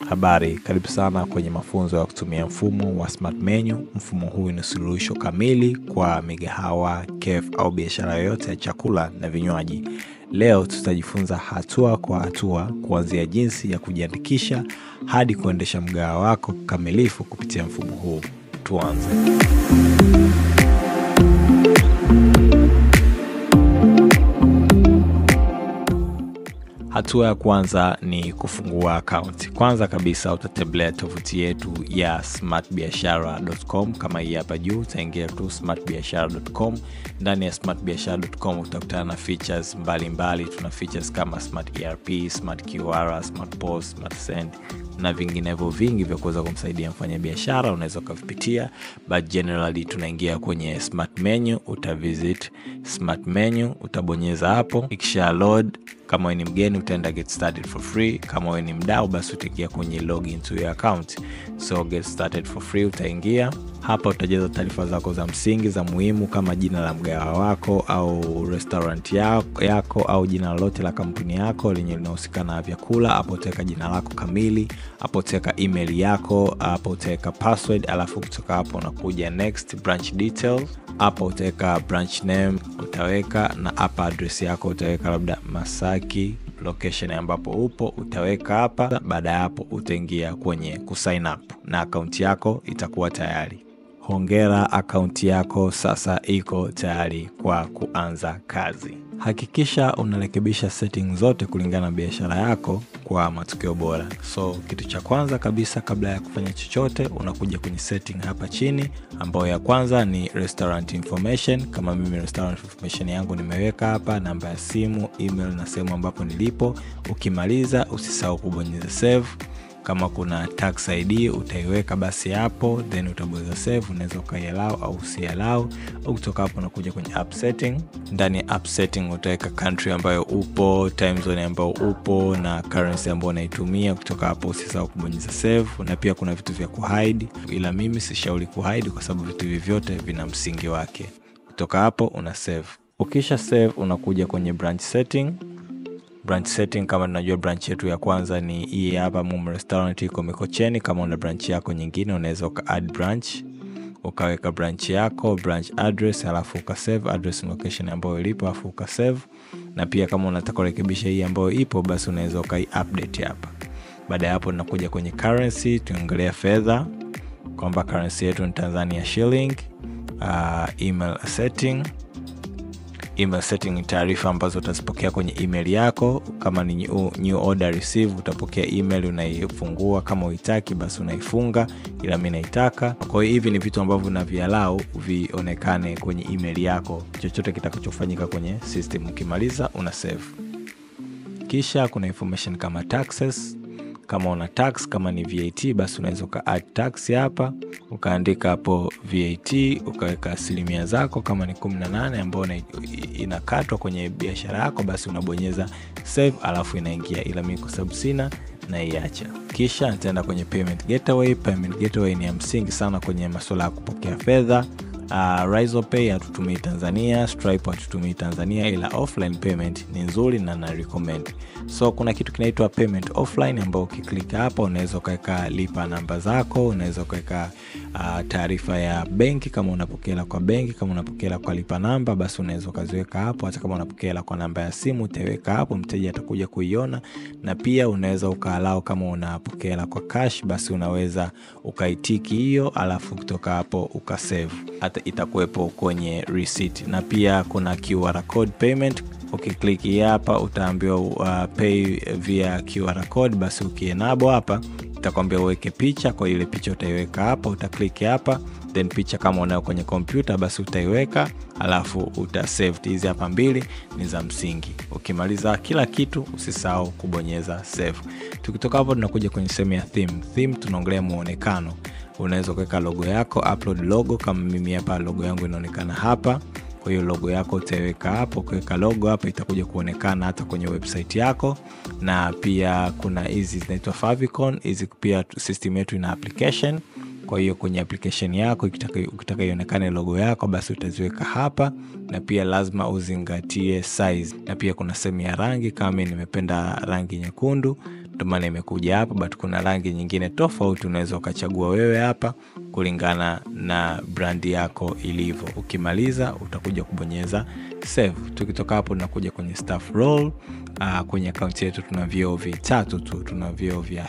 Habari, karibu sana kwenye mafunzo ya kutumia mfumo wa Smart Menu. Mfumo huu ni suluhisho kamili kwa migahawa, cafe au biashara yoyote ya chakula na vinywaji. Leo tutajifunza hatua kwa hatua kuanzia jinsi ya kujiandikisha hadi kuendesha mgahawa wako kamilifu kupitia mfumo huu. Tuanze. Hatua ya kwanza ni kufungua account. Kwanza kabisa utatembelea tovuti yetu ya smartbiashara.com. Kama hii hapa juu, utaingia tu smartbiashara.com. Ndani ya smartbiashara.com utakutana na features mbalimbali. Tuna features kama Smart ERP, Smart QR, Smart POS, Smart Send na vinginevyo vingi vya kuweza kumsaidia mfanyabiashara. Unaweza kuvipitia, but generally tunaingia kwenye Smart Menu. Utavisit Smart Menu, utabonyeza hapo, ikisha load. Kama wewe ni mgeni utaenda get started for free. Kama wewe ni mdau basi utaingia kwenye login to your account. So get started for free utaingia. Hapa utajaza taarifa zako za msingi za muhimu kama jina la mgahawa wako au restaurant yako au jina lolote la kampuni yako lenye linahusika na vyakula. Hapo utaweka jina lako kamili, hapo utaweka email yako, hapo utaweka password, alafu kutoka hapo unakuja next branch details. Hapo utaweka branch name utaweka, na hapa address yako utaweka labda Masaki, location ambapo upo utaweka hapa. Baada ya hapo utaingia kwenye kusign up na account yako itakuwa tayari. Hongera, account yako sasa iko tayari kwa kuanza kazi. Hakikisha unarekebisha settings zote kulingana na biashara yako kwa matokeo bora. So kitu cha kwanza kabisa kabla ya kufanya chochote, unakuja kwenye setting hapa chini, ambayo ya kwanza ni restaurant information. Kama mimi restaurant information yangu nimeweka hapa, namba ya simu, email na sehemu ambapo nilipo. Ukimaliza usisahau kubonyeza save. Kama kuna tax ID utaiweka basi hapo, then utabonyeza save. Unaweza ukaiallow au usiallow. Kutoka hapo unakuja kwenye app setting. Ndani ya app setting utaweka country ambayo upo, time zone ambayo upo na currency ambayo unaitumia. Kutoka hapo usisahau kubonyeza save. Na pia kuna vitu vya kuhide, ila mimi sishauri kuhide kwa sababu vitu hivi vyote vina msingi wake. Kutoka hapo una save. Ukisha save unakuja kwenye branch setting. Branch setting, kama tunajua branch yetu ya kwanza ni hii hapa Mumu Restaurant iko Mikocheni. Kama una branch yako nyingine unaweza add branch, ukaweka branch yako, branch address, alafu ukasave address location ambayo ilipo, alafu ukasave. Na pia kama unataka kurekebisha hii ambayo ipo basi unaweza ukai-update hapa. Baada ya hapo tunakuja kwenye currency, tuangalia fedha kwamba currency yetu ni Tanzania shilling. Email setting taarifa ambazo utazipokea kwenye email yako. Kama ni new order receive utapokea email, unaifungua. Kama uitaki basi unaifunga, ila mimi naitaka. Kwa hiyo hivi ni vitu ambavyo unaviallow vionekane kwenye email yako, chochote kitakachofanyika kwenye system. Ukimaliza una save. Kisha kuna information kama taxes. Kama una tax, kama ni VAT basi unaweza add tax hapa, ukaandika hapo VAT, ukaweka asilimia zako. Kama ni 18 ambayo inakatwa kwenye biashara yako basi unabonyeza save, alafu inaingia, ila mimi kwa sababu sina na iacha. Kisha nitaenda kwenye payment gateway. Payment gateway ni ya msingi sana kwenye masuala ya kupokea fedha. Rizopay hatutumii Tanzania, Stripe hatutumii Tanzania, ila offline payment ni nzuri na na recommend. So kuna kitu kinaitwa payment offline ambao ukiklik hapa unaweza kuweka lipa namba zako, unaweza kuweka taarifa ya benki kama unapokea kwa benki, kama unapokea kwa lipa namba basi unaweza kaziweka hapo. Hata kama unapokea kwa namba ya simu utaweka hapo, mteja atakuja kuiona. Na pia unaweza ukaallow kama unapokea kwa cash basi unaweza ukaitiki hiyo, alafu kutoka hapo ukasave, hata itakuwepo kwenye receipt. Na pia kuna QR code payment. Ukiklik hapa utaambiwa pay via QR code, basi ukienable hapa itakwambia uweke picha. Kwa ile picha utaiweka hapa, utaklik hapa, then picha kama unayo kwenye kompyuta basi utaiweka, alafu utasave. Hizi hapa mbili ni za msingi. Ukimaliza kila kitu usisahau kubonyeza save. Tukitoka hapo tunakuja kwenye sehemu ya theme. Tunaongelea muonekano. Unaweza kuweka logo yako, upload logo. Kama mimi hapa logo yangu inaonekana hapa, kwa hiyo logo yako utaweka hapo. Kuweka logo hapa itakuja kuonekana hata kwenye website yako. Na pia kuna hizi zinaitwa favicon. Hizi pia system yetu ina application. Kwa hiyo kwenye application yako ukitaka ionekane logo yako basi utaziweka hapa. Na pia lazima uzingatie size. Na pia kuna sehemu ya rangi, kama nimependa rangi nyekundu ndio maana imekuja hapa, but kuna rangi nyingine tofauti unaweza ukachagua wewe hapa kulingana na brand yako ilivyo. Ukimaliza utakuja kubonyeza save. Tukitoka hapo tunakuja kwenye staff role. Kwenye account yetu tuna vyeo vitatu tu. Tuna vyeo vya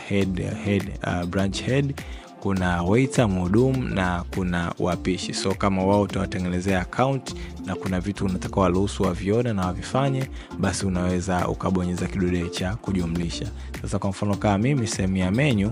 branch head, kuna waiter, mhudumu, na kuna wapishi. So kama wao utawatengenezea account na kuna vitu unataka waruhusu wavione na wavifanye, basi unaweza ukabonyeza kidude cha kujumlisha. Sasa kwa mfano kama mimi sehemu ya menu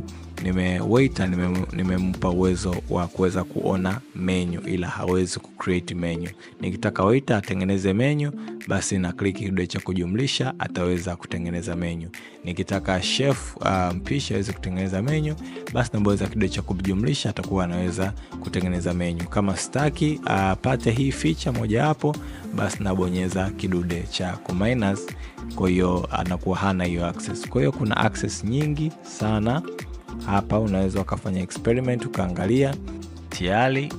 nimempa uwezo wa kuweza kuona menu ila hawezi kucreate menu. Nikitaka waiter atengeneze menu, basi na click kidude cha kujumlisha ataweza kutengeneza menu. Nikitaka chef mpishi aweze kutengeneza menu, basi nabonyeza kidude cha kujumlisha atakuwa anaweza kutengeneza menu. Kama staki apate hii feature moja hapo, basi nabonyeza kidude cha kuminus, kwa hiyo anakuwa hana hiyo access. Kwa hiyo kuna access nyingi sana hapa, unaweza ukafanya experiment ukaangalia tayari.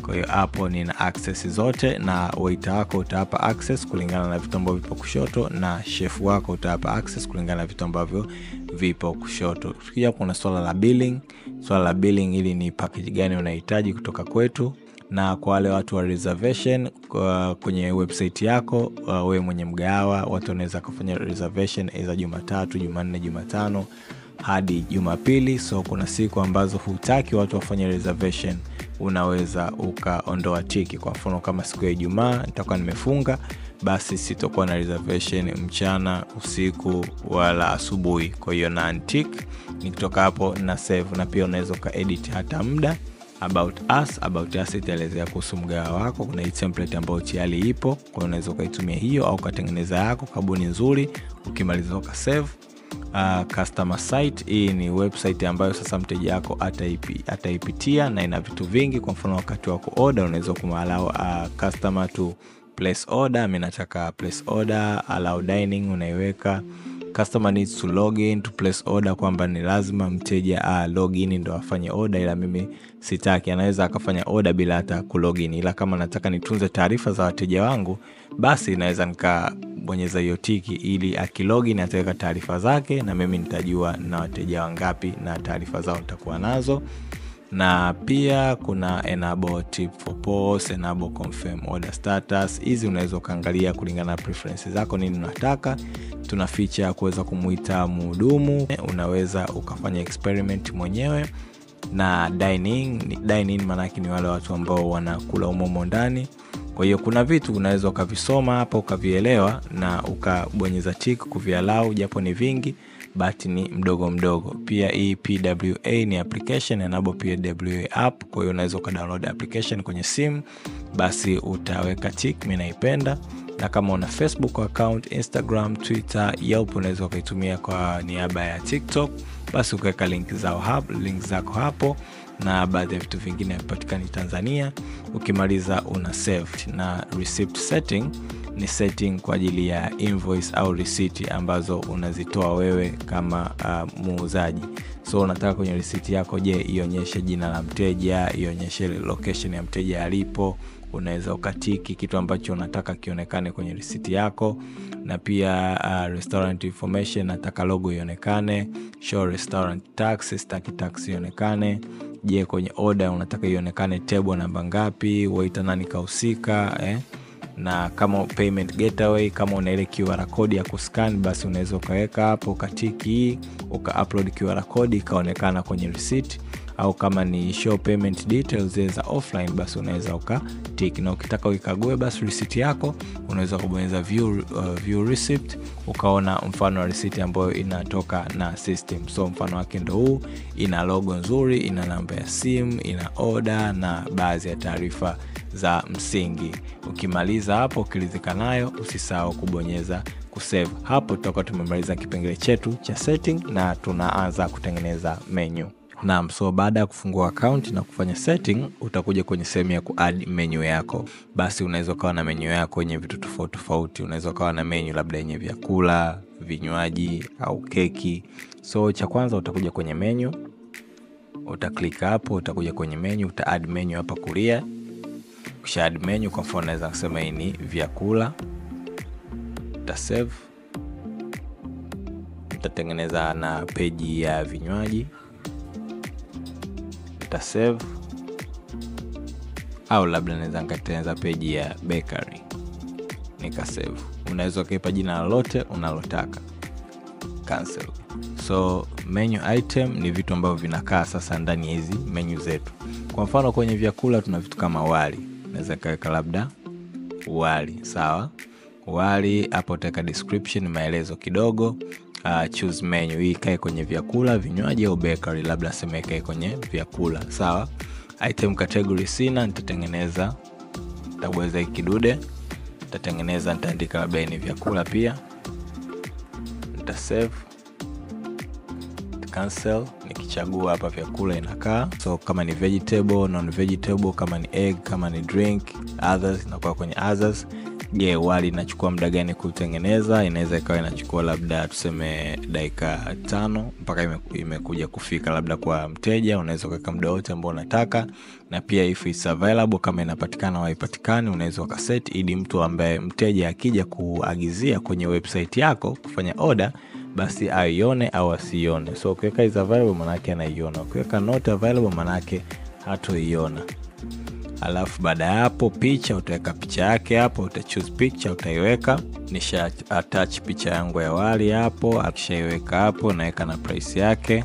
Kwa hiyo hapo nina access zote, na waiter wako utapa access kulingana na vitu ambavyo vipo kushoto, na chef wako utapa access kulingana na vitu ambavyo vipo kushoto. Tukija kuna swala la billing. Swala la billing ili ni package gani unahitaji kutoka kwetu. Na kwa wale watu wa reservation kwenye website yako, wewe mwenye mgahawa, watu wanaweza kufanya reservation za Jumatatu, Jumanne, Jumatano hadi Jumapili. So kuna siku ambazo hutaki watu wafanye reservation, unaweza ukaondoa tiki. Kwa mfano kama siku ya Ijumaa nitakuwa nimefunga, basi sitakuwa na reservation mchana, usiku wala asubuhi. Kwa hiyo na untick. Nikitoka hapo na save, na pia unaweza ukaedit hata muda. About us itaelezea kuhusu mgahawa wako. Kuna hii template ambayo tayari ipo, kwa hiyo unaweza ukaitumia hiyo au ukatengeneza yako kabuni nzuri. Ukimaliza uka save. Customer site, hii ni website ambayo sasa mteja wako ataipitia na ina vitu vingi. Kwa mfano wakati wa kuorder unaweza kumalao customer to place order. Mimi nataka place order, allow dining unaiweka. Customer needs to log in to place order, kwamba ni lazima mteja log in ndio afanye order, ila mimi sitaki. Anaweza akafanya order bila hata kulogin, ila kama nataka nitunze taarifa za wateja wangu, basi naweza nikabonyeza hiyo tiki ili akilogin ataweka taarifa zake, na mimi nitajua na wateja wangapi na taarifa zao nitakuwa nazo. Na pia kuna enable tip for post, enable confirm order status. Hizi unaweza kaangalia kulingana na preferences zako nini unataka. Tuna feature kuweza kumuita mhudumu, unaweza ukafanya experiment mwenyewe. Na dining maana yake ni wale watu ambao wanakula umomo ndani. Kwa hiyo kuna vitu unaweza ukavisoma hapa ukavielewa na ukabonyeza tick kuvialau, japo ni vingi but ni mdogo. Pia hii PWA ni application, enable PWA app. Kwa hiyo unaweza download application kwenye simu, basi utaweka tick mimi naipenda. Na kama una Facebook account, Instagram, Twitter, Yelp unaweza ukaitumia kwa niaba ya TikTok, basi ukaweka link zako hapo. Na baadhi ya vitu vingine vipatikani Tanzania. Ukimaliza una save. Na receipt setting ni setting kwa ajili ya invoice au receipt ambazo unazitoa wewe kama muuzaji. So unataka kwenye receipt yako, je, ionyeshe jina la mteja, ionyeshe location ya mteja alipo. Unaweza ukatiki kitu ambacho unataka kionekane kwenye receipt yako. Na pia restaurant information, nataka logo ionekane. Show restaurant tax, staki tax ionekane. Je, kwenye order unataka ionekane table namba ngapi, waiter nani kahusika, na kama payment gateway, kama una ile QR code ya kuscan, basi unaweza ukaweka hapo, ukatiki, uka-upload QR code ikaonekana kwenye receipt. Au kama ni show payment details za offline, basi unaweza ukatiki. Na ukitaka uikague basi receipt yako, unaweza kubonyeza view receipt, ukaona mfano wa receipt ambayo inatoka na system. So mfano wake ndio huu, ina logo nzuri, ina namba ya simu, ina order na baadhi ya taarifa za msingi. Ukimaliza hapo, ukiridhika nayo, usisahau kubonyeza kusave. Hapo tutakuwa tumemaliza kipengele chetu cha setting na tunaanza kutengeneza menu. Naam, so baada ya kufungua account na kufanya setting, utakuja kwenye sehemu ya ku-add menu yako. Basi unaweza kuwa na menu yako yenye vitu tofauti. Unaweza kuwa na menu labda yenye vyakula, vinywaji au keki. So cha kwanza utakuja kwenye menu, utaklik hapo, utakuja kwenye menu, uta-add menu hapa kulia. Kisha add menu, kwa mfano naweza kusema hii ni vyakula. Uta save. nitatengeneza na page ya vinywaji, nita save, au labda naweza nikatengeneza page ya bakery nika save. Unaweza kuipa jina lolote unalotaka. Cancel. So menu item ni vitu ambavyo vinakaa sasa ndani ya hizi menu zetu. Kwa mfano kwenye vyakula tuna vitu kama wali, naweza kaweka labda wali, sawa. Wali hapo utaweka description, maelezo kidogo. Choose menu, hii ikae kwenye vyakula, vinywaji au bakery, labda sema ikae kwenye vyakula, sawa. Item category sina, nitatengeneza, nitabonyeza hiki kidude, nitatengeneza, nitaandika labda ni vyakula pia, nita save, cancel. Nikichagua hapa vyakula inakaa. So kama ni vegetable, non vegetable, kama ni egg, kama ni drink, others inakuwa kwenye others. Je, wali inachukua muda gani kutengeneza? Inaweza ikawa inachukua labda tuseme dakika 5 mpaka imekuja kufika labda kwa mteja. Unaweza kuweka muda wote ambao unataka, na pia if it's available, kama inapatikana au haipatikani, unaweza ukaset ili mtu ambaye mteja akija kuagizia kwenye website yako kufanya order basi aione au asione. So ukiweka is available maana yake anaiona, ukiweka not available maana yake hatoiona. Alafu baada ya hapo picha, utaweka picha yake hapo, utachoose picture, utaiweka. Nisha attach picha yangu ya wali hapo, akishaiweka hapo naweka na price yake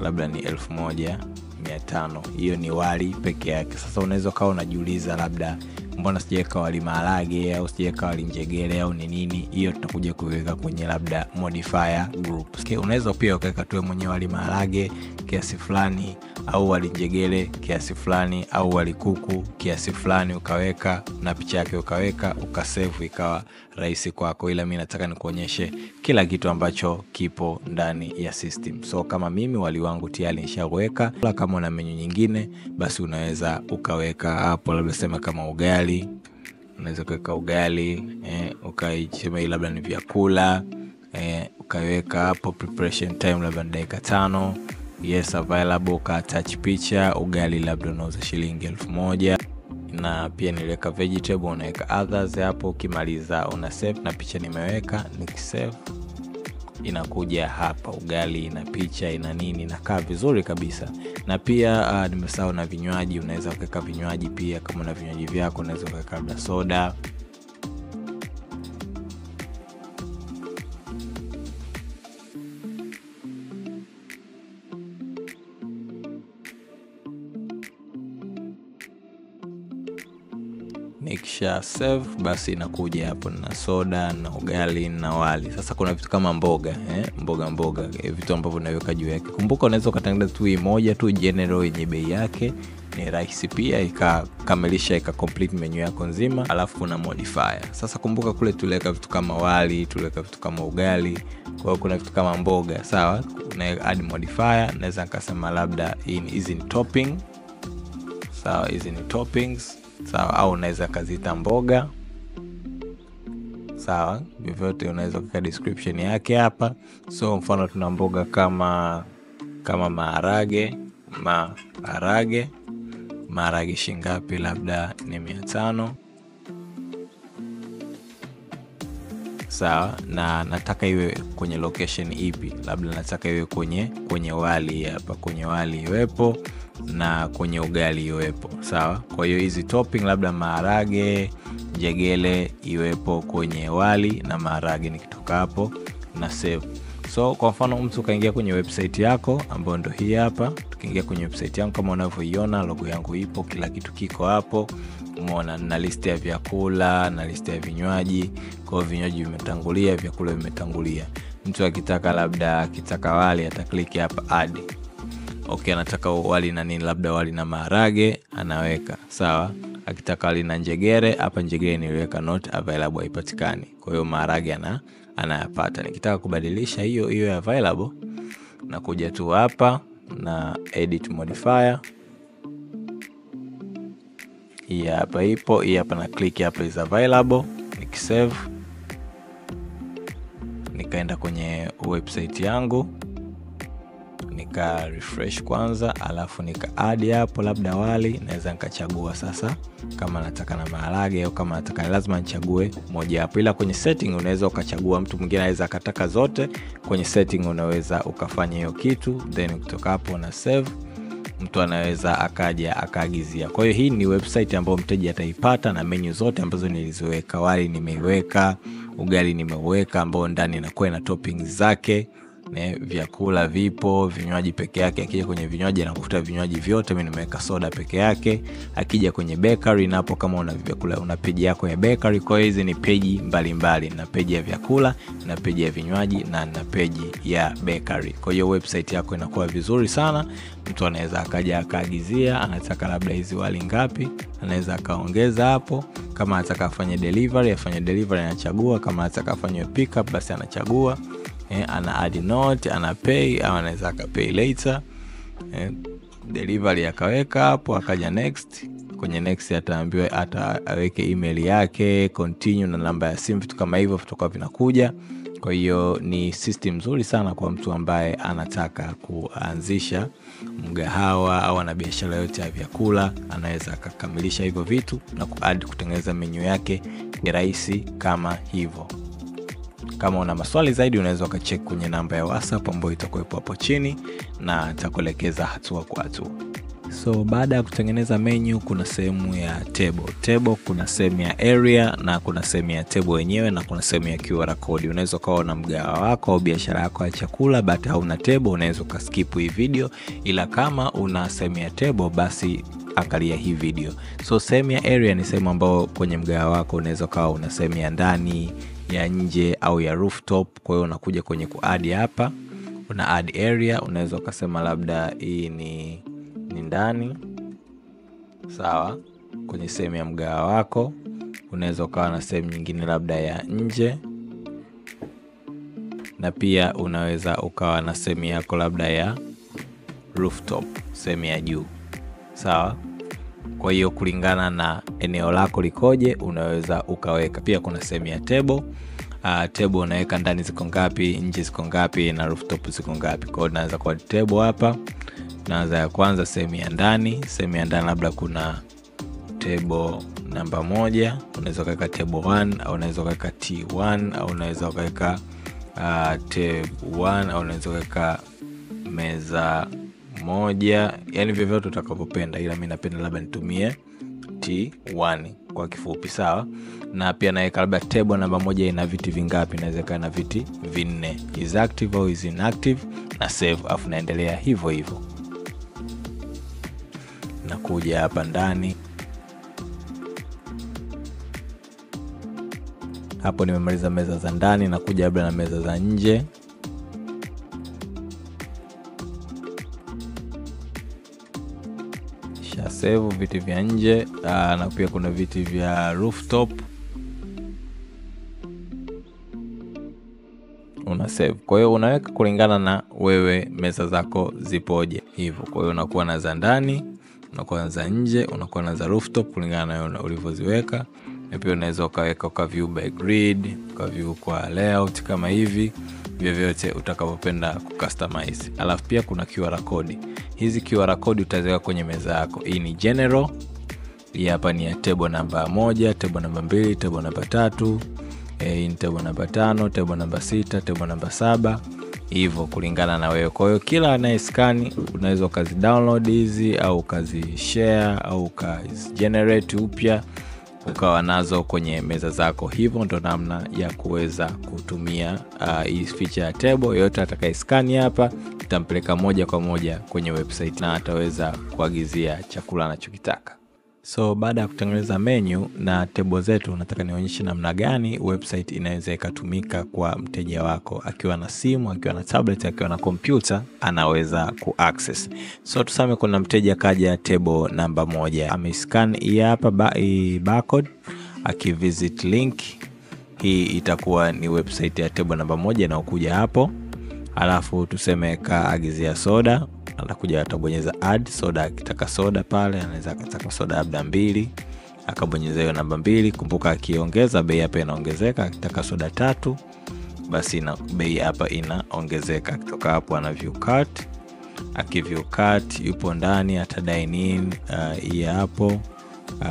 labda ni 1500. Hiyo ni wali peke yake. Sasa unaweza kawa unajiuliza labda mbona sijaweka wali maharage au sijaweka wali njegere au ni nini? Hiyo tutakuja kuweka kwenye labda modifier group. Unaweza pia ukaweka tu mwenyewe wali maharage kiasi fulani, au wali njegere kiasi fulani, au wali kuku kiasi fulani, ukaweka na picha yake ukaweka, ukasave, ikawa rahisi kwako. Ila mimi nataka nikuonyeshe kila kitu ambacho kipo ndani ya system. So kama mimi wali wangu tayari nishaweka. Kama una menu nyingine basi unaweza ukaweka hapo, labda sema kama ugali, unaweza kuweka ugali, ukaichema labda ni vyakula, ukaweka hapo preparation time labda dakika 5. Yes available, ka attach picha, ugali labda unauza shilingi 1000. Na pia niliweka vegetable, unaweka others hapo. Ukimaliza una save na picha nimeweka, nikisave inakuja hapa ugali na picha ina nini, inakaa vizuri kabisa. Na pia nimesahau na vinywaji, unaweza kuweka vinywaji pia. Kama una vinywaji vyako unaweza kuweka labda soda, nikisha save basi inakuja hapo na soda na ugali na wali. Sasa kuna vitu kama mboga, mboga vitu ambavyo unaweka juu yake. Kumbuka unaweza kutengeneza tu moja tu general yenye bei yake, ni rahisi pia ikakamilisha complete menu yako nzima. Alafu kuna modifier. Sasa kumbuka kule tuliweka vitu kama wali, tuliweka vitu kama ugali, kwa hiyo kuna vitu kama mboga, sawa. Na add modifier, naweza nikasema labda hizi ni topping, sawa, hizi ni toppings, sawa, au unaweza kazita mboga, sawa. Vyovyote unaweza kuweka description yake hapa. So mfano tuna mboga kama maharage shingapi, labda ni 500, sawa. Na nataka iwe kwenye location ipi? Labda nataka iwe kwenye wali hapa, kwenye wali iwepo na kwenye ugali iwepo, sawa. Kwa hiyo hizi topping labda maharage njegele iwepo kwenye wali na maharage. Nikitoka hapo na save. So kwa mfano mtu kaingia kwenye website yako ambayo ndio hii hapa. Tukiingia kwenye website yangu kama unavyoiona, logo yangu ipo, kila kitu kiko hapo. Umeona na list ya vyakula na list ya vinywaji. Kwa vinywaji vimetangulia, vyakula vimetangulia. Mtu akitaka wali ataklik hapa add. Okay, anataka wali na nini, labda wali na maharage anaweka, sawa. Akitaka wali na njegere, hapa njegere niliweka not available, haipatikani. Kwa hiyo maharage anayapata. Nikitaka kubadilisha hiyo available, na kuja tu hapa na edit modifier. Hii hapa ipo, hii hapa na click hapa is available, nikisave, nikaenda kwenye website yangu, nika refresh kwanza, alafu nika add hapo labda wali, naweza nikachagua sasa kama nataka na maharage au kama nataka, lazima nichague moja hapo. Ila kwenye setting unaweza ukachagua, mtu mwingine anaweza akataka zote. Kwenye setting unaweza ukafanya hiyo kitu, then kutoka hapo na save, mtu anaweza akaja akaagizia. Kwa hiyo hii ni website ambayo mteja ataipata na menu zote ambazo niliziweka. Wali nimeiweka, ugali nimeweka, ambao ndani inakuwa na toppings zake. Vyakula vipo, vinywaji peke yake. Akija kwenye vinywaji anakuta vinywaji vyote, mimi nimeweka soda peke yake. Akija kwenye bakery napo, kama una vyakula una page yako ya bakery. Kwa hiyo hizi ni page mbalimbali, na page ya vyakula, na page ya vinywaji, na page ya bakery. Kwa hiyo website yako inakuwa vizuri sana. Mtu anaweza akaja akaagizia, anataka labda hizi wali ngapi, anaweza akaongeza hapo. Kama anataka afanye delivery, afanye delivery, anachagua. Kama anataka afanye pick up, basi anachagua. Ana add note, ana pay, au anaweza akapay later. Delivery akaweka hapo, akaja next. Kwenye next ataambiwa aweke email yake, continue na namba ya simu, vitu kama hivyo vitakuwa vinakuja. Kwa hiyo ni system nzuri sana kwa mtu ambaye anataka kuanzisha mgahawa au ana biashara yote ya vyakula. Anaweza akakamilisha hivyo vitu na kutengeneza menu yake ni rahisi kama hivyo. Kama una maswali zaidi unaweza ukacheck kwenye namba ya WhatsApp ambayo itakuwepo hapo chini, na nitakuelekeza hatua kwa hatua. So baada ya kutengeneza menu, kuna sehemu ya table. Kuna sehemu ya area, na kuna sehemu ya table yenyewe, na kuna sehemu ya QR code. Unaweza kuona mgahawa wako au biashara yako ya chakula but hauna table, unaweza kuskip hii video. Ila kama una sehemu ya table, basi angalia hii video. So sehemu ya area ni sehemu ambayo kwenye mgahawa wako unaweza kuwa una sehemu ya ndani, ya nje au ya rooftop. Kwa hiyo unakuja kwenye kuadd hapa, una add area. Unaweza ukasema labda hii ni ndani, sawa, kwenye sehemu ya mgahawa wako. Unaweza ukawa na sehemu nyingine labda ya nje, na pia unaweza ukawa na sehemu yako labda ya rooftop, sehemu ya juu, sawa. Kwa hiyo kulingana na eneo lako likoje, unaweza ukaweka. Pia kuna sehemu ya table. Table unaweka ndani ziko ngapi, nje ziko ngapi, na rooftop ziko ngapi. Kwa hiyo unaweza kwa table hapa. Naanza ya kwanza sehemu ya ndani. Sehemu ya ndani labda kuna table namba 1. Unaweza kuweka table 1, au unaweza kuweka T1, au unaweza kuweka table 1, au unaweza kuweka meza 1. Yani vyovyote utakavyopenda, ila mimi napenda labda nitumie T1 kwa kifupi, sawa. Na pia naweka labda table namba 1 ina viti vingapi, naweza kuweka na viti 4. Is active au is inactive, na save, afu naendelea hivyo hivyo. Nakuja hapa ndani. Hapo nimemaliza meza za ndani, nakuja labda na meza za nje. Save viti vya nje, na pia kuna viti vya rooftop. Una save. Kwa hiyo unaweka kulingana na wewe meza zako zipoje hivyo. Kwa hiyo unakuwa na za ndani, unakuwa na za nje, unakuwa na za rooftop kulingana na ulivyoziweka. Na pia unaweza ukaweka kwa view by grid, kwa view kwa layout kama hivi, vyovyote utakavyopenda kucustomize. Alafu pia kuna QR code. Hizi QR code utaziweka kwenye meza yako. Hii ni general. Hii hapa ni ya table namba 1, table namba 2, table namba 3. Hii ni table namba 5, table namba 6, table namba 7. Hivyo kulingana na wewe. Kwa hiyo kila anayescan unaweza ukazi download hizi, au ukazi share, au ukazi generate upya ukawa nazo kwenye meza zako. Hivyo ndo namna ya kuweza kutumia hii feature ya table. Yote atakayescan hapa itampeleka moja kwa moja kwenye website, na ataweza kuagizia chakula anachokitaka. So baada ya kutengeneza menu na table zetu, nataka nionyeshe namna gani website inaweza ikatumika kwa mteja wako akiwa na simu, akiwa na tablet, akiwa na computer, anaweza kuaccess. So tuseme kuna mteja kaja table namba 1, amescan hii hapa barcode, akivisit link, hii itakuwa ni website ya table namba 1 na ukuja hapo. Alafu tuseme kaagizia soda, anakuja atabonyeza add soda. Akitaka soda pale, anaweza akataka soda labda 2, akabonyeza hiyo namba 2. Kumbuka akiongeza bei hapa inaongezeka. Akitaka soda 3, basi na bei hapa inaongezeka. Kutoka hapo ana view cart, Akiview cart yupo ndani, atadine in hii hapo.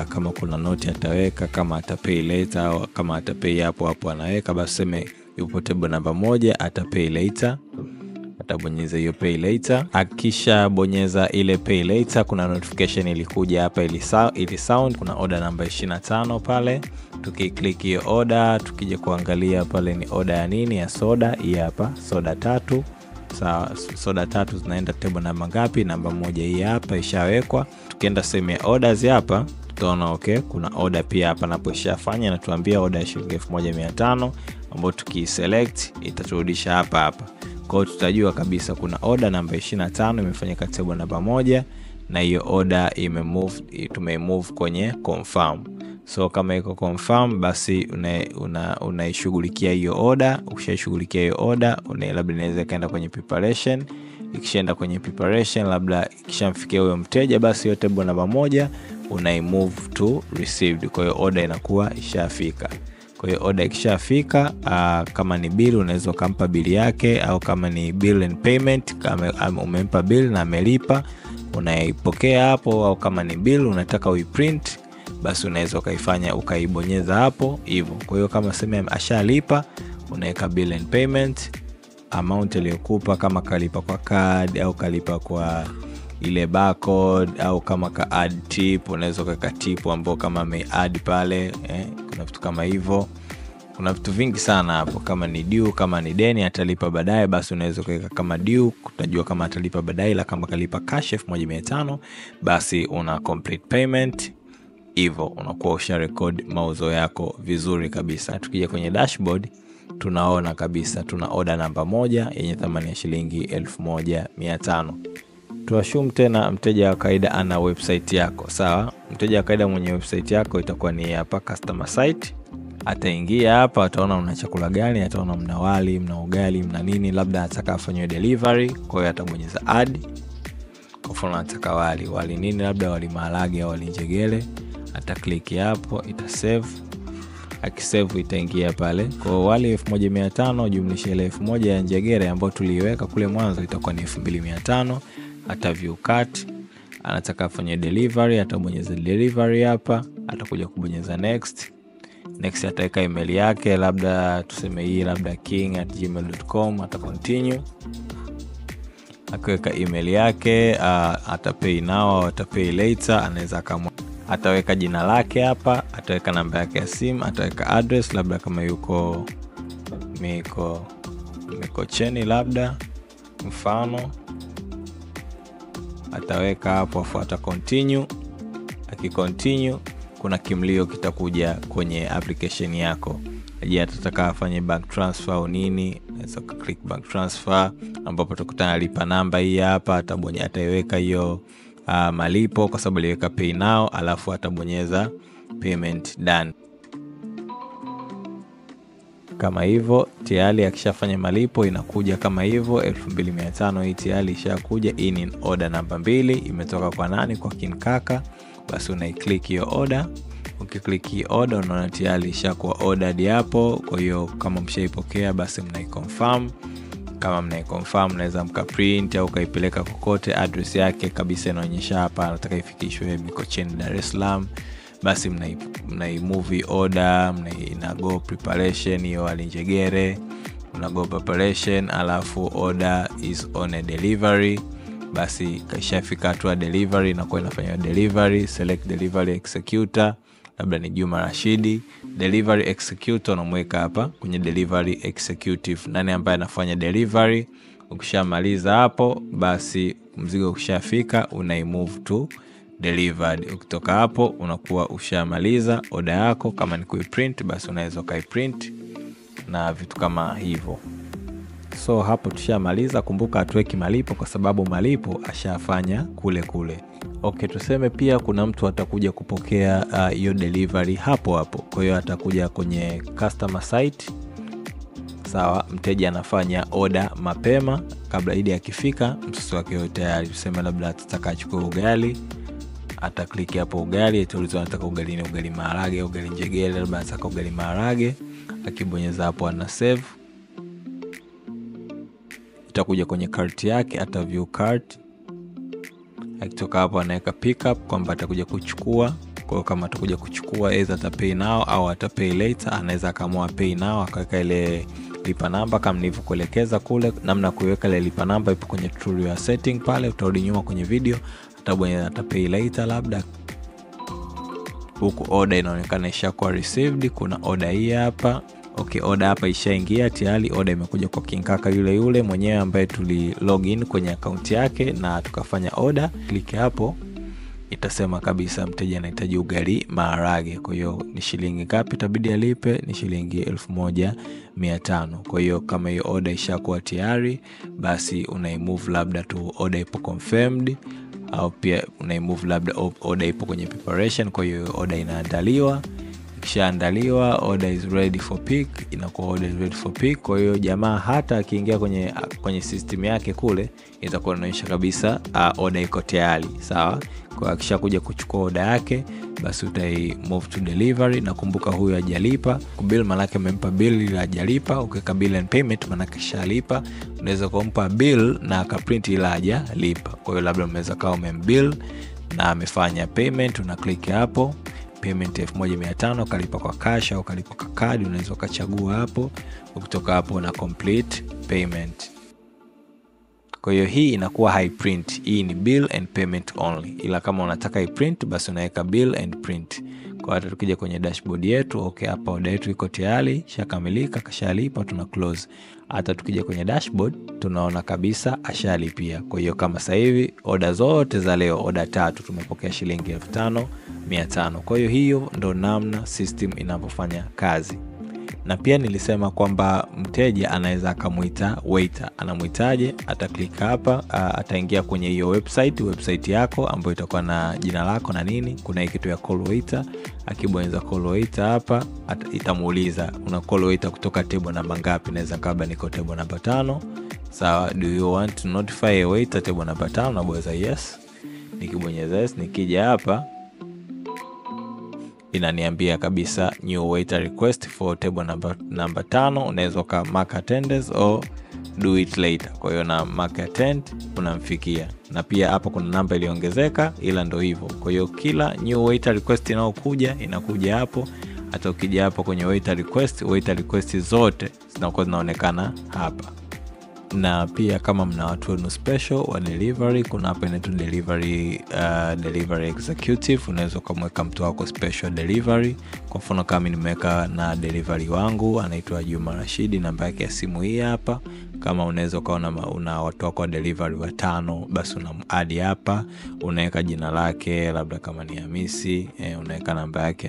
Kama kuna note ataweka, kama atapay later au kama atapay hapo anaweka. Basi sema yupo table namba 1, atapay later, atabonyeza hiyo pay later. Akisha bonyeza ile pay later, kuna notification ilikuja hapa ili sound, kuna order number 25 pale. Tukiclick hiyo order, tukija kuangalia pale ni order ya nini, ya soda. Hii hapa soda 3. Sawa, soda 3 zinaenda table namba ngapi? Namba 1. Hii hapa ishawekwa. Tukienda sehemu ya orders hapa, tutaona okay, kuna order pia hapa napo ishafanya, na tuambia order ya shilingi 1500 ambayo tukiselect itaturudisha hapa. Kwa hiyo tutajua kabisa kuna order namba 25 imefanyika table namba 1, na hiyo order tumemove kwenye confirm. So kama iko confirm, basi unaishughulikia hiyo order. Ukishashughulikia hiyo order, labda inaweza kaenda kwenye preparation. Ikishaenda kwenye preparation, labda ikishamfikia huyo mteja, basi hiyo table namba 1 unaimove to received. Kwa hiyo order inakuwa ishafika. Kwa hiyo order ikishafika, kama ni bill unaweza kumpa bill yake, au kama ni bill and payment, kama umempa bill na amelipa, unaipokea hapo. Au kama ni bill unataka uiprint, basi unaweza ukaibonyeza hapo hivyo. Kwa hiyo kama sema ashalipa, unaweka bill and payment, amount aliyokupa, kama kalipa kwa card au kalipa kwa ile barcode, au kama ka add tip, unaweza kuweka tip ambao kama add pale, kuna vitu kama hivyo. Kuna vitu vingi sana hapo. Kama ni due, kama ni deni atalipa baadaye, basi unaweza kuweka kama due, kutajua kama atalipa baadaye. La kama kalipa cash 1500, basi una complete payment. Hivyo unakuwa usharecord mauzo yako vizuri kabisa. Tukija kwenye dashboard, tunaona kabisa tuna order namba 1 yenye thamani ya shilingi 1500. Tuassume tena mteja wa kawaida ana website yako. Sawa, mteja wa kawaida mwenye website yako itakuwa ni hapa customer site. Ataingia hapa, ataona una chakula gani, ataona mna wali, mna ugali, mna nini, labda anataka afanywe delivery. Kwa hiyo atabonyeza add. Kwa mfano anataka wali nini, labda wali maharage au wali njegele. Ataclick hapo, itasave. Akisave itaingia pale. Kwa wali 1500 jumlisha ile 1000 ya njegere ambayo tuliweka kule mwanzo itakuwa ni 2500. Ataview cart, anataka afanye delivery, atabonyeza delivery hapa, atakuja kubonyeza next. Ataweka email yake, labda tuseme hii labda king@gmail.com, ata continue. Akiweka email yake, atapay now au atapay later, anaweza kama ataweka jina lake hapa, ataweka namba yake ya simu, ataweka address, labda kama yuko Mikocheni labda mfano, ataweka hapo, afuata continue. Akicontinue, kuna kimlio kitakuja kwenye application yako. Je, atataka afanye bank transfer au nini, unaweza click bank transfer, ambapo utakutana lipa namba hii hapa. Ataiweka hiyo malipo kwa sababu aliweka pay now, alafu atabonyeza payment done. Kama hivyo tayari akishafanya malipo inakuja kama hivyo 2500. Hii tayari ishakuja. Hii ni order namba 2, imetoka kwa nani? Kwa Kinkaka. Basi unaiclick hiyo order. Ukiclick hiyo order unaona tayari ishakuwa ordered hapo. Kwa hiyo kama mshaipokea, basi mnaiconfirm. Kama mnaiconfirm, mnaweza mkaprint au kaipeleka kokote. Address yake kabisa inaonyesha hapa, nataka ifikishwe Mikocheni, Dar es Salaam. Basi mnaimove order, inago preparation hiyo alinjegere, unago preparation, alafu order is on a delivery. Basi kashafika hatua delivery, inakuwa inafanya delivery. Select delivery executor, labda ni Juma Rashidi. Delivery executor unamweka hapa kwenye delivery executive, nani ambaye anafanya delivery. Ukishamaliza hapo, basi mzigo ukishafika unaimove to delivered. Ukitoka hapo unakuwa ushamaliza order yako. Kama ni kuiprint, basi unaweza ukaiprint na vitu kama hivyo. So hapo tushamaliza. Kumbuka atuweki malipo kwa sababu malipo ashafanya kule. Okay, tuseme pia kuna mtu atakuja kupokea hiyo delivery hapo. Kwa hiyo atakuja kwenye customer site. Sawa, mteja anafanya order mapema kabla idi akifika, mtoto wake yote tayari. Tuseme labda atataka achukue ugali, ataklik hapo ugali, itaulizwa anataka ugali ni ugali maharage au ugali njegele, labda anataka ugali maharage. Akibonyeza hapo ana save. Itakuja kwenye cart yake, ataview cart. Akitoka hapo anaweka pick up kwamba atakuja kuchukua. Kwa kama atakuja kuchukua either atapay now au atapay later, anaweza kama pay now akaweka ile lipa namba kama nilivyokuelekeza kule. Namna kuiweka ile lipa namba ipo kwenye tutorial setting pale, utarudi nyuma kwenye video, atabonyeza atapay later labda. Huku order inaonekana ishakuwa received, kuna order hii hapa. Okay, order hapa ishaingia tayari, order imekuja kwa King Kaka yule mwenyewe ambaye tuli login kwenye account yake na tukafanya order. Click hapo, itasema kabisa mteja anahitaji ugali maharage. Kwa hiyo ni shilingi ngapi itabidi alipe? Ni shilingi 1500. Kwa hiyo kama hiyo order ishakuwa tayari, basi unaimove labda tu order ipo confirmed, au pia unaimove labda order ipo kwenye preparation. Kwa hiyo order inaandaliwa. Ikishaandaliwa, order is ready for pick, inakuwa order is ready for pick. Kwa hiyo jamaa hata akiingia kwenye system yake kule, itakuwa inaonyesha kabisa order iko tayari, sawa? Kwa akishakuja kuchukua order yake, basi utai move to delivery. Na kumbuka huyu hajalipa. Kubill malaki amempa bill ila hajalipa. Ukiweka bill and payment maana kishalipa. Unaweza kumpa bill na akaprint ila hajalipa. Kwa hiyo labda unaweza kama umembill na amefanya payment, una click hapo payment 1500, kalipa kwa cash au kalipa kwa card, unaweza ukachagua hapo. Ukitoka hapo na complete payment. Kwa hiyo hii inakuwa high print. Hii ni bill and payment only. Ila kama unataka high print, basi unaweka bill and print. Kwa hata tukija kwenye dashboard yetu, okay, hapa order yetu iko tayari, shakamilika, kashalipa, tuna close. Hata tukija kwenye dashboard, tunaona kabisa ashalipia. Kwa hiyo kama sasa hivi order zote za leo, order 3 tumepokea shilingi 1500. Kwa hiyo ndo namna system inavyofanya kazi. Na pia nilisema kwamba mteja anaweza akamuita waiter. Anamuitaje? Ataklik hapa, ataingia kwenye hiyo website yako ambayo itakuwa na jina lako na nini. Kuna hii kitu ya call waiter. Akibonyeza call waiter hapa, itamuuliza una call waiter kutoka table namba ngapi. Naweza kabla niko table namba 5. Sawa, do you want to notify a waiter table namba 5? Nabonyeza yes. Nikibonyeza yes, nikija hapa inaniambia kabisa new waiter request for table number 5. Unaweza ka mark attendance or do it later. Kwa hiyo na mark attend unamfikia. Na pia hapa kuna namba iliongezeka, ila ndo hivyo. Kwa hiyo kila new waiter request inakuja hapo. Hata ukija hapo kwenye waiter request zote zinakuwa zinaonekana hapa. Na pia kama mna watu wenu special wa delivery, kuna hapa inaitwa delivery executive. Unaweza kumweka mtu wako special delivery. Kwa mfano kama nimeweka na delivery wangu anaitwa Juma Rashidi, namba yake ya simu hii hapa. Kama unaweza kaona una watu wako wa delivery 5, basi unam-add hapa, unaweka jina lake, labda kama ni Hamisi, unaweka namba yake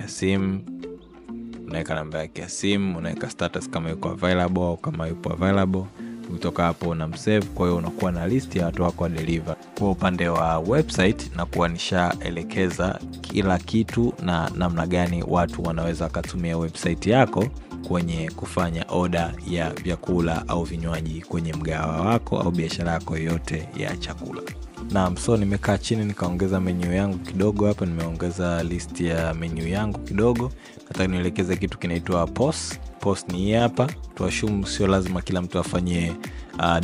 ya simu. Unaweka status kama yuko available au kama yupo available. Kutoka hapo unamsave. Kwa hiyo unakuwa na list ya watu wako wa deliver. Kwa upande wa website na kuanishaelekeza kila kitu na namna gani watu wanaweza kutumia website yako kwenye kufanya order ya vyakula au vinywaji kwenye mgahawa wako au biashara yako yote ya chakula. Naam, so nimekaa chini nikaongeza menu yangu kidogo hapa. Nimeongeza list ya menu yangu kidogo. Nataka nielekeze kitu kinaitwa post. Post ni hapa. Tuashumu sio lazima kila mtu afanye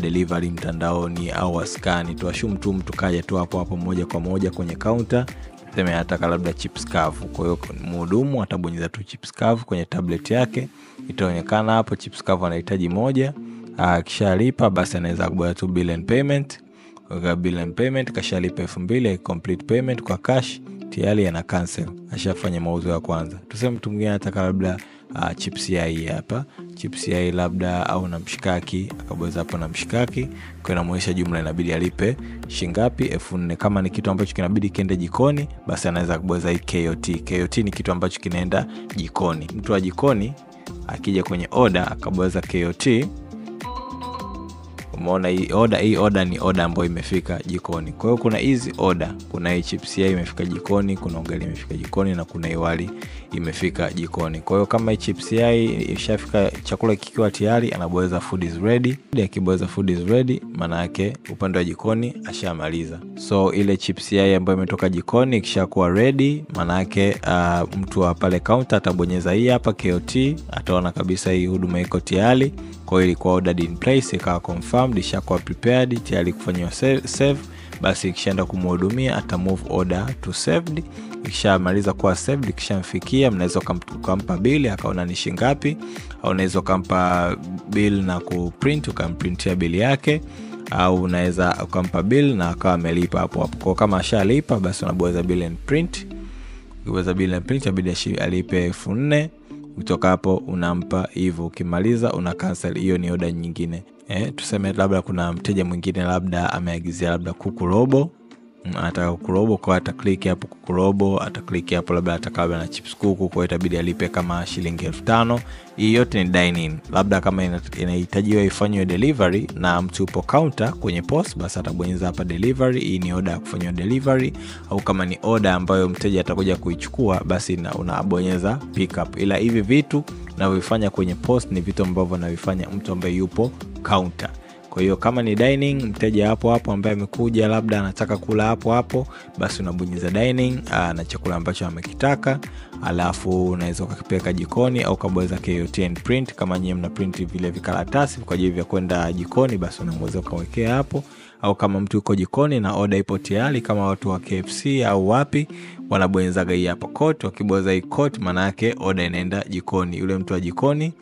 delivery mtandaoni au askani. Tuashumu tu mtu kaja tu hapo moja kwa moja kwenye counter. Tuseme anataka labda chips kavu. Kwa hiyo mhudumu atabonyeza tu chips kavu kwenye tablet yake. Itaonekana hapo chips kavu anahitaji moja. Kishalipa basi anaweza kubonyeza tu bill and payment. Kwa bill and payment kashalipa 2000, complete payment kwa cash, tayari ana cancel, ashafanya mauzo ya kwanza. Tuseme mtu mwingine anataka labda chips yai hapa, chips yai labda au na mshikaki, akabonyeza hapo na mshikaki. Kwa inamuonyesha jumla inabidi alipe shingapi, 4000. Kama ni kitu ambacho kinabidi kiende jikoni, basi anaweza kubonyeza hii KOT. KOT ni kitu ambacho kinaenda jikoni. Mtu wa jikoni akija kwenye order akabonyeza KOT, umeona hii order ni order ambayo imefika jikoni. Kwa hiyo kuna hizi order, kuna hii chips yai imefika jikoni, kuna ugali imefika jikoni, na kuna hii wali imefika jikoni. Kwa hiyo kama hii chips yai ishafika, chakula kikiwa tayari, anabonyeza food is ready. Akibonyeza food is ready, maana yake upande wa jikoni ashamaliza. So ile chips yai ambayo imetoka jikoni ikishakuwa ready, maana yake mtu wa pale counter atabonyeza hii hapa KOT, ataona kabisa hii huduma iko tayari. Kwa hiyo ilikuwa ordered in place, ikawa confirmed, ishakuwa prepared, tayari kufanywa save. basi ikishaenda kumhudumia ata move order to saved. Ikishamaliza kuwa saved, ikishamfikia mnaweza kumpa bill akaona ni shilingi ngapi, au unaweza kumpa bill na kuprint ukamprintia bill yake, au unaweza ukampa bill na akawa amelipa hapo hapo. Kwa kama ashalipa basi unabonyeza bill and print. Ukibonyeza bill and print inabidi alipe 4,000. Kutoka hapo unampa hivyo, ukimaliza una cancel. Hiyo ni order nyingine. Tuseme labda kuna mteja mwingine labda ameagizia labda kuku robo, ataka kuku robo, kwa ata click hapo kuku robo, ata click hapo labda atakabla na chips kuku, kwa itabidi alipe kama shilingi 5,000. Hii yote ni dine in. Labda kama inahitajiwa ifanywe delivery na mtu upo counter kwenye POS, basi atabonyeza hapa delivery. Hii ni order ya kufanywa delivery, au kama ni order ambayo mteja atakuja kuichukua basi unabonyeza pick up. Ila hivi vitu ninavyofanya kwenye POS ni vitu ambavyo navifanya mtu ambaye yupo counter. Kwa hiyo kama ni dining, mteja hapo hapo ambaye amekuja labda anataka kula hapo hapo, basi unabonyeza dining na chakula ambacho amekitaka, alafu unaweza ukakipeleka jikoni au kabonyeza KOT and print. Kama nyinyi mna print vile vikaratasi kwa ajili ya kwenda jikoni, basi unaweza ukawekea hapo. Au kama mtu yuko jikoni na order ipo tayari kama watu wa KFC au wapi, wanabonyeza hii hapo quote. Wakibonyeza hii quote maana yake order inaenda jikoni. Yule mtu wa jikoni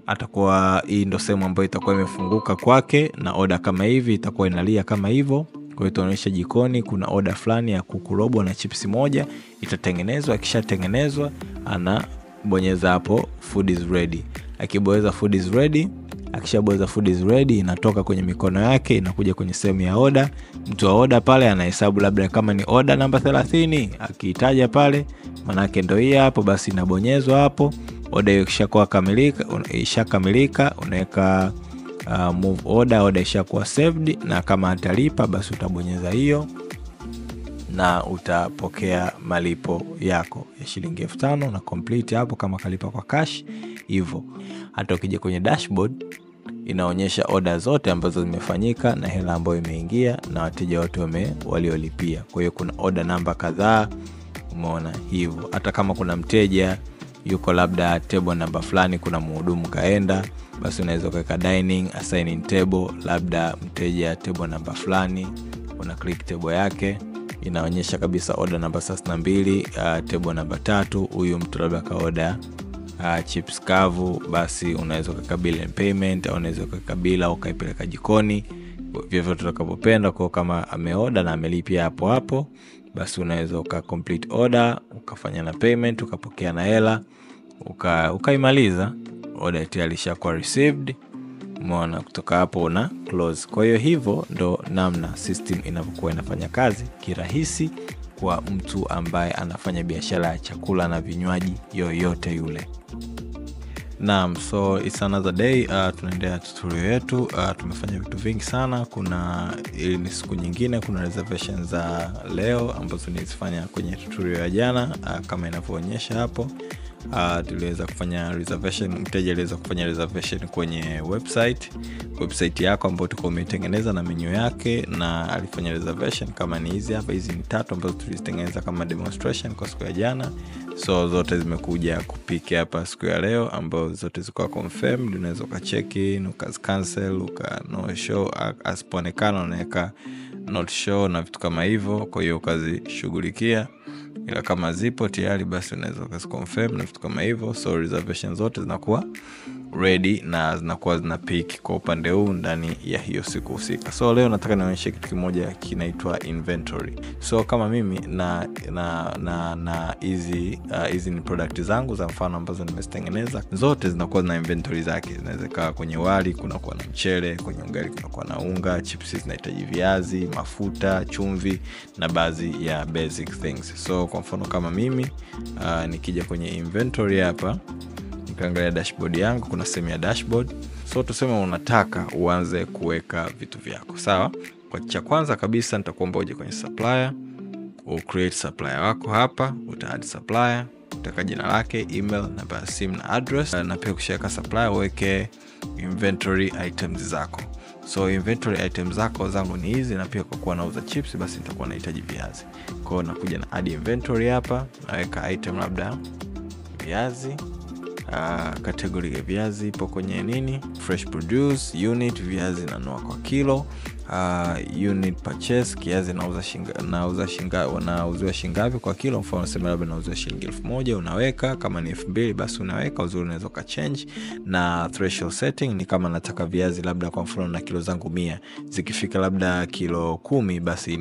atakuwa, hii ndio sehemu ambayo itakuwa imefunguka kwake, na order kama hivi itakuwa inalia kama hivyo. Kwa hiyo itaonyesha jikoni kuna order fulani ya kuku robo na chips moja itatengenezwa. Ikishatengenezwa anabonyeza hapo food is ready. Akibonyeza food is ready, akishabonyeza food is ready, inatoka kwenye mikono yake inakuja kwenye sehemu ya order. Mtu wa order pale anahesabu labda kama ni order namba 30, akitaja pale maana yake ndio hii hapo, basi inabonyezwa hapo. Order ishakamilika, unaweka move order ishakuwa saved, na kama atalipa basi utabonyeza hiyo na utapokea malipo yako ya shilingi 5,000 na complete hapo kama kalipa kwa cash hivyo. Hata ukija kwenye dashboard inaonyesha order zote ambazo zimefanyika na hela ambayo imeingia na wateja wote waliolipia. Kwa hiyo kuna order namba kadhaa, umeona hivyo. Hata kama kuna mteja yuko labda table namba fulani, kuna mhudumu kaenda, basi unaweza kuweka dining assigning table, labda mteja table namba fulani, una click table yake inaonyesha kabisa order namba 32, table namba 3, huyu mtu labda ka order chips kavu, basi unaweza kuweka bill and payment, au unaweza kuweka bill au kaipeleka jikoni, vyovyote utakapopenda. Kwa kama ameorder na amelipia hapo hapo, basi unaweza complete order, ukafanya na payment, ukapokea na hela, ukaimaliza order tayari ishakuwa received. Umeona, kutoka hapo una close. Kwa hiyo hivyo ndo namna system inavyokuwa inafanya kazi kirahisi kwa mtu ambaye anafanya biashara ya chakula na vinywaji yoyote yule. Naam, so it's another day. Tunaendelea tutorial yetu. Tumefanya vitu vingi sana. Ili ni siku nyingine, kuna reservations za leo ambazo nilizifanya kwenye tutorial ya jana, kama inavyoonyesha hapo. Tuliweza kufanya reservation, mteja aliweza kufanya reservation kwenye website yako ambayo tuko umetengeneza na menu yake, na alifanya reservation kama ni hizi hapa. Hizi ni 3 ambazo tulizitengeneza kama demonstration kwa siku ya jana. So zote zimekuja kupiki hapa siku ya leo, ambazo zote ziko confirmed. Unaweza ukacheck in, ukacancel, no show, asipoonekana unaweka not show na vitu kama hivyo. Kwa hiyo ukazishughulikia, ila kama zipo tayari basi unaweza ukaziconfirm na vitu kama hivyo. So reservation zote zinakuwa ready na zinakuwa pick kwa upande huu ndani ya hiyo siku husika. So leo nataka nionyeshe kitu kimoja kinaitwa inventory. So kama mimi na hizi ni product zangu za mfano ambazo nimezitengeneza, zote zinakuwa na inventory zake. Zinaweza kaa kwenye wali kunakuwa na mchele, kwenye ugali kunakuwa na unga, chips zinahitaji viazi, mafuta, chumvi na baadhi ya basic things. So kwa mfano kama mimi nikija kwenye inventory hapa, nikaangalia dashboard yangu, kuna sehemu ya dashboard. So tuseme unataka uanze kuweka vitu vyako, sawa? Kwa cha kwanza kabisa nitakuomba uje kwenye supplier, create supplier wako hapa, uta add supplier, utaka jina lake, email, namba ya simu na address, na pia kushaweka supplier uweke inventory items zako. So inventory items zako zangu ni hizi, na pia kwa kuwa nauza chips basi nitakuwa nahitaji viazi. Kwa hiyo nakuja na add inventory hapa, naweka item labda viazi, category ya viazi ipo kwenye nini, fresh produce. Unit, viazi nanunua kwa kilo. Unit purchase, kiazi wanauziwa shingapi kwa kilo. Mfano unasema labda nauziwa shilingi 1000, unaweka. Kama ni 2000 basi unaweka, uzuri unaweza ka change. Na threshold setting ni kama nataka viazi labda kwa mfano na kilo zangu 100, zikifika labda kilo 10 basi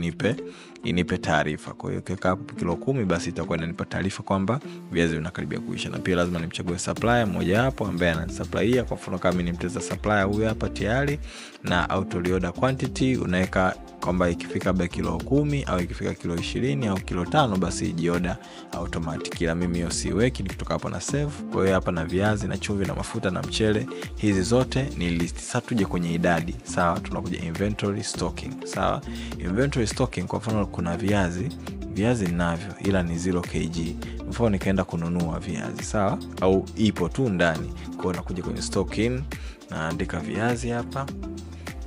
inipe taarifa. Kwa hiyo ukiweka hapo kilo 10 basi itakuwa inanipa taarifa kwamba viazi vinakaribia kuisha. Na pia lazima nimchague supplier mmoja hapo ambaye ananisupplyia. Kwa mfano kama mimi ni mteja supplier huyu hapa tayari, na auto reorder quantity unaweka kwamba ikifika labda kilo 10 au ikifika kilo 20 au kilo 5 basi ijioda automatic. Ila mimi hiyo siweki, nikitoka hapo na save. Kwa hiyo hapa na viazi na chumvi na mafuta na mchele, hizi zote ni list. Sasa tuje kwenye idadi. Sawa, tunakuja inventory stocking. Sawa, inventory stocking kwa mfano kuna viazi ninavyo ila ni 0 kg. Mfano nikaenda kununua viazi, sawa, au ipo tu ndani. Kwa hiyo nakuja kwenye stocking, naandika viazi hapa.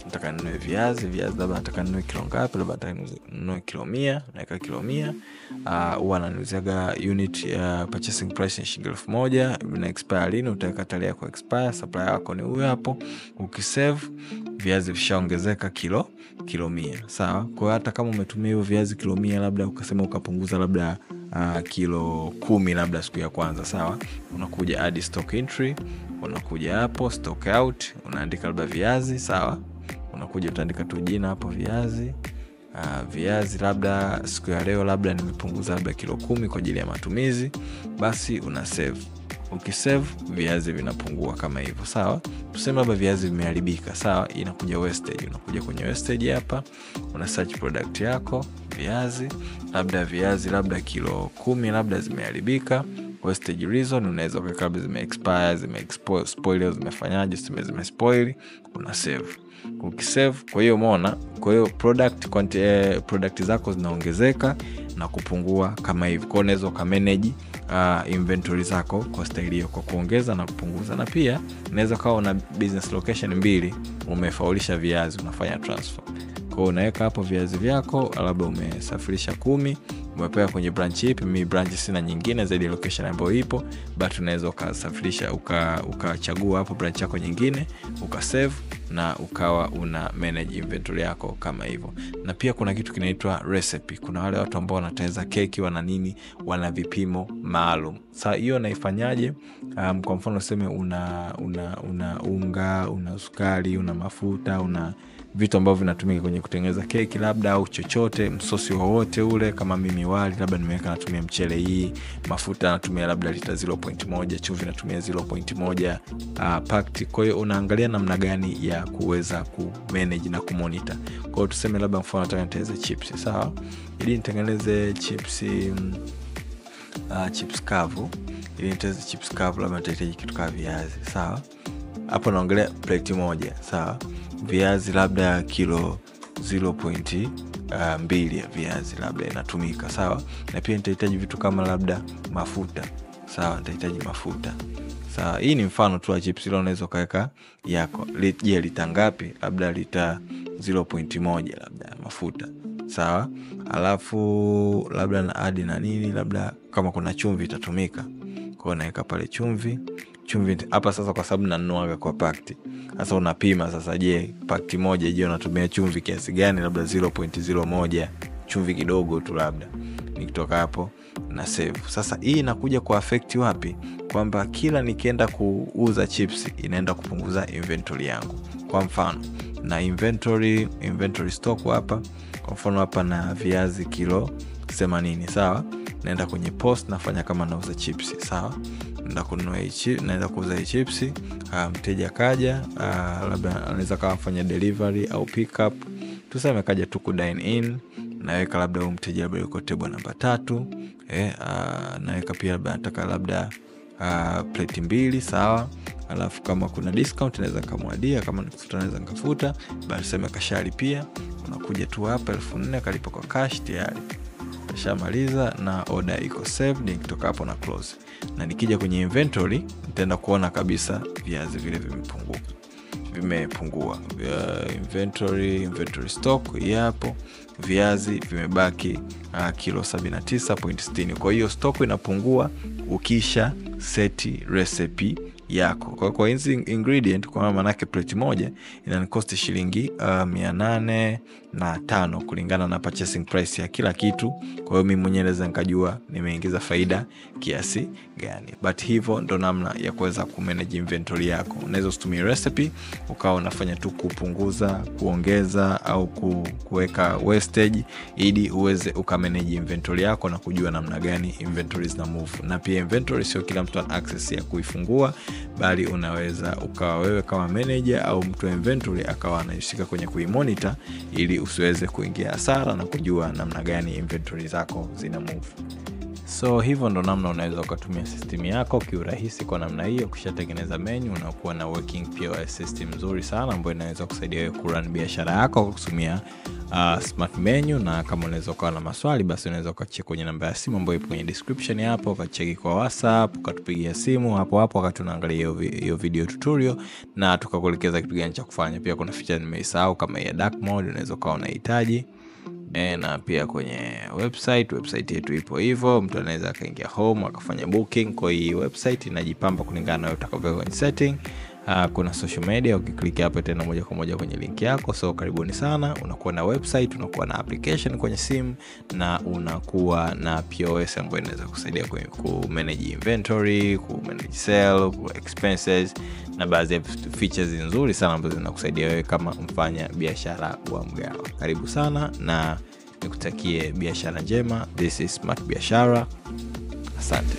Nataka ninunue viazi labda nataka ninunue kilo ngapi, labda nataka ninunue kilo 100, naweka kilo 100. Huwa nanuziaga unit purchasing price ni shilingi 1000. Na expire lini, utaweka tarehe ya expire. Supplier wako ni huyo hapo. Ukisave viazi vishaongezeka kilo 100. Sawa, kwa hata kama umetumia hiyo viazi kilo 100 labda ukasema ukapunguza labda kilo 10 labda siku ya kwanza, sawa, unakuja add stock entry, unakuja hapo stock out, unaandika labda viazi, sawa, unakuja utaandika tu jina hapo viazi. Viazi labda siku ya leo labda nimepunguza labda kilo 10 kwa ajili ya matumizi, basi una save. Ukisave viazi vinapungua kama hivyo, sawa. Tuseme labda viazi vimeharibika, sawa, inakuja wastage. Unakuja kwenye wastage hapa, una search product yako viazi labda kilo 10 labda zimeharibika. Wastage reason unaweza kuweka labda zime-spoil, zimefanyaje, zime-spoil, una save. Ukisave, kwa hiyo umeona, kwa hiyo product zako zinaongezeka na kupungua kama hivi. Kwa unaweza ukamanage inventory zako kwa style hiyo, kwa kuongeza na kupunguza. Na pia unaweza kawa una business location 2, umefaulisha viazi, unafanya transfer. Kwa hiyo unaweka hapo viazi vyako, labda umesafirisha 10, umepeleka kwenye branch ipi. Mimi branch sina nyingine zaidi ya location ambayo ipo, but unaweza ukasafirisha ukachagua hapo branch yako nyingine, ukasave na ukawa una manage inventory yako kama hivyo. Na pia kuna kitu kinaitwa recipe. Kuna wale watu ambao wanatengeneza keki, wana nini, wana vipimo maalum. Sasa hiyo naifanyaje? Kwa mfano useme una unga, una sukari, una mafuta, una vitu ambavyo vinatumika kwenye kutengeneza keki labda, au chochote, msosi wowote ule. Kama mimi wali labda nimeweka natumia mchele hii, mafuta natumia labda lita 0.1, chumvi natumia 0.1 packed. Kwa hiyo unaangalia namna gani ya kuweza kumanage na kumonitor. Kwa hiyo tuseme labda mfano nataka nitengeneze chips, sawa, ili nitengeneze chips kavu. Ili nitengeneze chips kavu labda nitahitaji kitu kama viazi, sawa. Hapo naongelea plate moja, sawa. Viazi labda kilo 0.2 ya viazi labda inatumika, sawa. Na pia nitahitaji vitu kama labda mafuta, sawa, nitahitaji mafuta, sawa. Hii ni mfano tu wa chips, ile unaweza kaweka yako. Je, lita ngapi? Labda lita 0.1 labda mafuta, sawa. Alafu labda na add na nini, labda kama kuna chumvi itatumika, kwa naweka pale chumvi hapa. Sasa kwa sababu nanunuaga kwa pakti, sasa unapima sasa, je pakti moja, je unatumia chumvi kiasi gani? Labda 0.01, chumvi kidogo tu labda. Nikitoka hapo na save. Sasa hii inakuja kwa affect wapi? Kwamba kila nikienda kuuza chips inaenda kupunguza inventory yangu. Kwa mfano na inventory stock hapa, kwa mfano hapa na viazi kilo 80, sawa. Naenda kwenye post, nafanya kama nauza chips, sawa. Naenda kuuza chips, mteja kaja, labda anaweza kama fanya delivery au pick up. Tuseme kaja tu ku dine in, naweka labda huyo mteja labda yuko table namba 3, naweka pia labda nataka labda plate 2, sawa. Alafu kama kuna discount naweza kamwadia, kama nikufuta naweza nikafuta, basi sema kashari pia. Unakuja tu hapa 1400 kalipa kwa cash tayari. Nishamaliza na order iko saved. Nikitoka hapo na close. Na nikija kwenye inventory nitaenda kuona kabisa viazi vile vimepungua. Inventory stock hapo, viazi vimebaki kilo 79.60. Kwa hiyo stock inapungua ukisha kuseti recipe yako. Kwa hizi ingredient, kwa maana yake plate moja inanikost shilingi 805 kulingana na purchasing price ya kila kitu. Kwa hiyo mimi mwenyewe naweza nikajua nimeingiza faida kiasi gani. But hivyo ndo namna ya kuweza kumanage inventory yako. Unaweza usitumie recipe ukawa unafanya tu kupunguza, kuongeza au kuweka wastage ili uweze ukamanage inventory yako na kujua namna gani inventory zina move. Na pia inventory sio kila mtu ana access ya kuifungua, bali unaweza ukawa wewe kama manager au mtu wa inventory akawa anahusika kwenye kuimonitor ili usiweze kuingia hasara na kujua namna gani inventory zako zina move. So hivyo ndo namna unaweza ukatumia system yako kiurahisi kwa namna hiyo. Ukishatengeneza menu unakuwa na working POS system nzuri sana ambayo inaweza kusaidia wewe kurun biashara yako kwa kutumia smart menu. Na kama unaweza kuwa na maswali, basi unaweza ukacheki kwenye namba ya simu ambayo ipo kwenye description hapo, ukacheki kwa WhatsApp, ukatupigia simu hapo wakati tunaangalia hiyo video tutorial na tukakuelekeza kitu gani cha kufanya. Pia kuna feature nimesahau kama ya dark mode, unaweza kuwa unahitaji. Na pia kwenye website yetu ipo hivyo, mtu anaweza kaingia home akafanya booking. Kwa hiyo website inajipamba kulingana na utakavyo kwenye setting. Kuna social media, ukiklik hapo tena moja kwa moja kwenye link yako. So karibuni sana, unakuwa na website, unakuwa na application kwenye simu, na unakuwa na POS ambayo inaweza kusaidia ku manage inventory, ku manage sale, ku expenses na baadhi ya features nzuri sana ambazo zinakusaidia wewe kama mfanya biashara wa mgao. Karibu sana na nikutakie biashara njema. This is Smart Biashara. Asante.